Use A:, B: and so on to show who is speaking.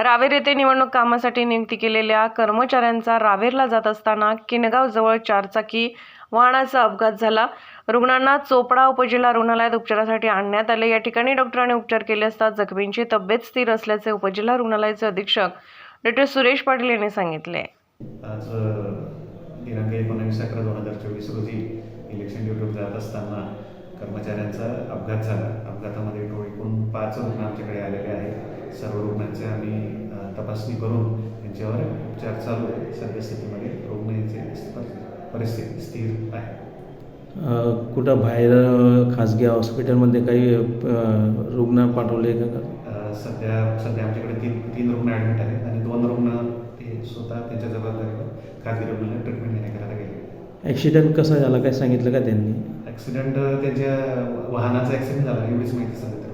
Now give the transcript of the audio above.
A: रावेर येथे निवडणूक कामासाठी नियुक्ती केलेल्या कर्मचाऱ्यांचा रावेरला जात असताना किनगावजवळ चारचाकी वाहनाचा अपघात झाला. रुग्णांना चोपडा उपजिल्हा रुग्णालयात उपचारासाठी आणण्यात आले. या ठिकाणी डॉक्टरांनी उपचार केले असता जखमींची तब्येत स्थिर असल्याचे उपजिल्हा रुग्णालयाचे अधीक्षक डॉ. सुरेश पाटील यांनी सांगितले.
B: आज दिनांक 19/11/2024 रोजी इलेक्शन ड्युटीवर जात असताना कर्मचाऱ्यांचा अपघात झाला. अपघातामध्ये एकूण 5 रुग्ण आमच्याकडे आलेले आहेत. सर्व रुग्णांचे आम्ही तपासणी करून त्यांच्यावर उपचार चालू आहे. सद्यस्थितीमध्ये रुग्णांची परिस्थिती स्थिर आहे.
C: कुठं बाहेर खाजगी हॉस्पिटलमध्ये काही रुग्ण पाठवले का?
B: सध्या आमच्याकडे तीन रुग्ण ॲडमिट आहेत आणि 2 रुग्ण ते स्वतः त्यांच्या जबाबदारीवर खाजगी रुग्णालयात ट्रीटमेंट घेण्याकरता गेले.
C: ॲक्सिडेंट कसा झाला काय सांगितलं का त्यांनी?
B: ॲक्सिडेंट त्यांच्या वाहनाचा ॲक्सिडेंट झाला एवढीच माहिती सांगितलं.